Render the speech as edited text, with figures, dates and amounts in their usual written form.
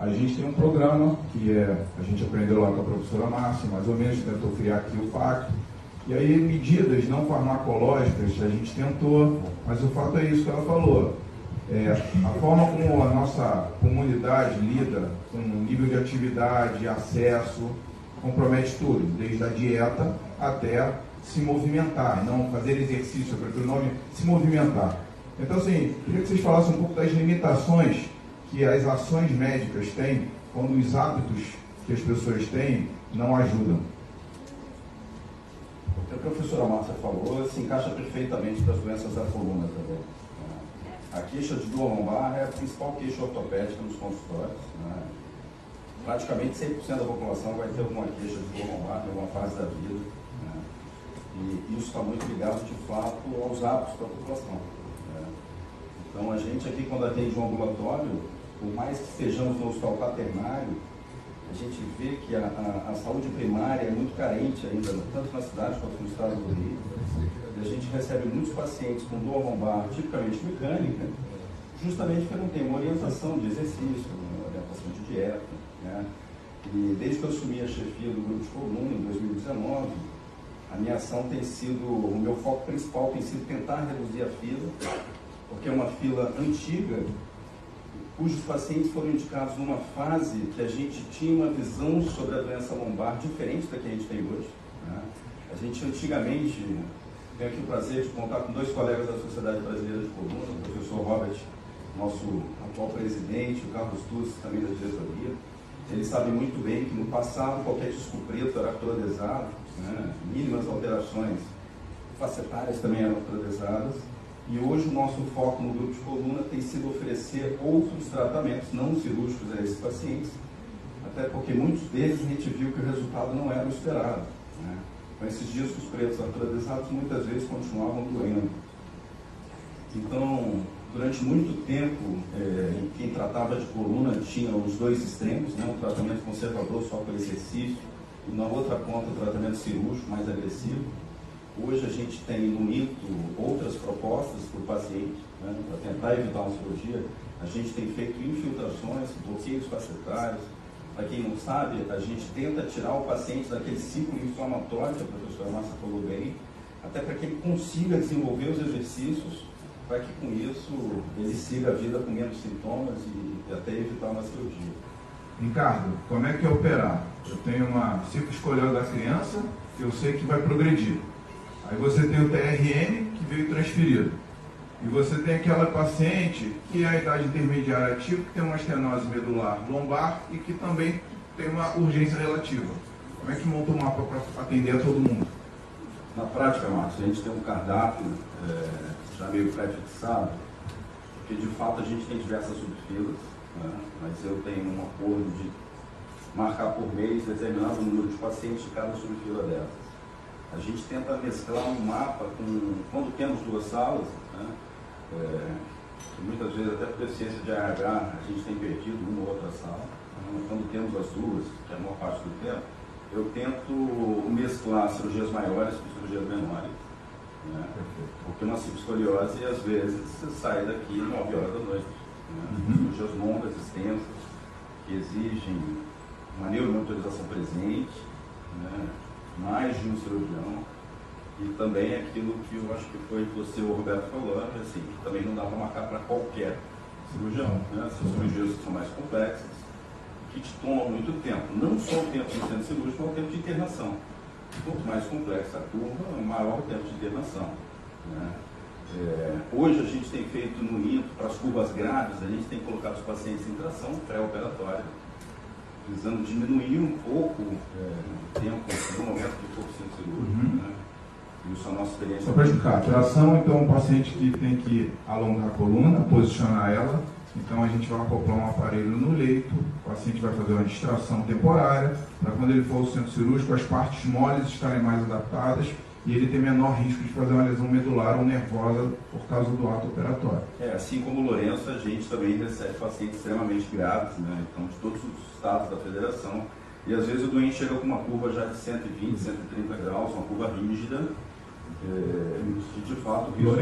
A gente tem um programa que a gente aprendeu lá com a professora Márcia, mais ou menos, tentou criar aqui o pacto. E aí, medidas não farmacológicas, a gente tentou, mas o fato é isso que ela falou. A forma como a nossa comunidade lida com o nível de atividade, acesso, compromete tudo, desde a dieta até se movimentar, não fazer exercício, eu prefiro o nome, se movimentar. Então, assim, queria que vocês falassem um pouco das limitações que as ações médicas têm quando os hábitos que as pessoas têm não ajudam. O que a professora Márcia falou se encaixa perfeitamente para as doenças da coluna também. A queixa de dor lombar é a principal queixa ortopédica nos consultórios. Praticamente 100% da população vai ter alguma queixa de dor lombar em alguma fase da vida. E isso está muito ligado, de fato, aos hábitos da população. Então, a gente aqui, quando atende um ambulatório, por mais que estejamos no hospital quaternário, a gente vê que a saúde primária é muito carente ainda, tanto na cidade quanto no estado do Rio. E a gente recebe muitos pacientes com dor lombar, tipicamente mecânica, justamente porque não tem uma orientação de exercício, uma orientação de dieta. E desde que eu assumi a chefia do grupo de coluna, em 2019, a minha ação tem sido, o meu foco principal tem sido tentar reduzir a fila, porque é uma fila antiga, cujos pacientes foram indicados numa fase que a gente tinha uma visão sobre a doença lombar diferente da que a gente tem hoje. A gente antigamente, tenho aqui o prazer de contar com dois colegas da Sociedade Brasileira de Coluna, o professor Robert, nosso atual presidente, o Carlos Tucci, também da diretoria. Eles sabem muito bem que no passado qualquer disco preto era clonidesado, mínimas alterações facetárias também eram clonidesadas. E hoje o nosso foco no grupo de coluna tem sido oferecer outros tratamentos não cirúrgicos a esses pacientes, até porque muitos deles a gente viu que o resultado não era o esperado. Então esses discos pretos atualizados muitas vezes continuavam doendo. Então, durante muito tempo, quem tratava de coluna tinha os dois extremos, um tratamento conservador só com exercício, e na outra ponta o tratamento cirúrgico mais agressivo. Hoje a gente tem no INTO outras propostas para o paciente, para tentar evitar uma cirurgia. A gente tem feito infiltrações, bloqueios facetários. Para quem não sabe, a gente tenta tirar o paciente daquele ciclo inflamatório que a professora Márcia falou bem, até para que ele consiga desenvolver os exercícios, para que com isso ele siga a vida com menos sintomas e até evitar uma cirurgia. Ricardo, como é que é operar? Eu tenho uma cicloescoliose da criança, que eu sei que vai progredir. Aí você tem o TRN, que veio transferido. E você tem aquela paciente que é a idade intermediária ativa, que tem uma estenose medular lombar e que também tem uma urgência relativa. Como é que monta o mapa para atender a todo mundo? Na prática, Márcio, a gente tem um cardápio já meio pré-fixado, porque de fato a gente tem diversas subfilas, mas eu tenho um acordo de marcar por mês determinado número de pacientes de cada subfila dessas. A gente tenta mesclar um mapa com, quando temos duas salas, muitas vezes até por deficiência de RH a gente tem perdido uma ou outra sala, mas quando temos as duas, que é a maior parte do tempo, eu tento mesclar cirurgias maiores com cirurgias menores, porque uma escoliose às vezes você sai daqui 9 horas da noite, cirurgias longas, extensas, que exigem uma neuromonitorização presente, mais de um cirurgião, e também aquilo que eu acho que foi você, o Roberto, falou, assim, que também não dá para marcar para qualquer cirurgião. São cirurgias que são mais complexas, que te tomam muito tempo, não só o tempo do centro cirúrgico, mas o tempo de internação. Quanto mais complexa a curva, maior o tempo de internação. Hoje a gente tem feito no INTO, para as curvas graves, a gente tem colocado os pacientes em tração pré-operatória, visando diminuir um pouco o tempo no momento do corpo centro cirúrgico. Isso é a nossa experiência. Só para explicar, a tração, então, é um paciente que tem que alongar a coluna, posicionar ela, então a gente vai acoplar um aparelho no leito, o paciente vai fazer uma distração temporária, para quando ele for ao centro cirúrgico, as partes moles estarem mais adaptadas e ele ter menor risco de fazer uma lesão medular ou nervosa por causa do ato operatório. Assim como o Lourenço, a gente também recebe pacientes extremamente graves, então de todos os estados da federação, e às vezes o doente chega com uma curva já de 120, 130 graus, uma curva rígida, e de fato o risco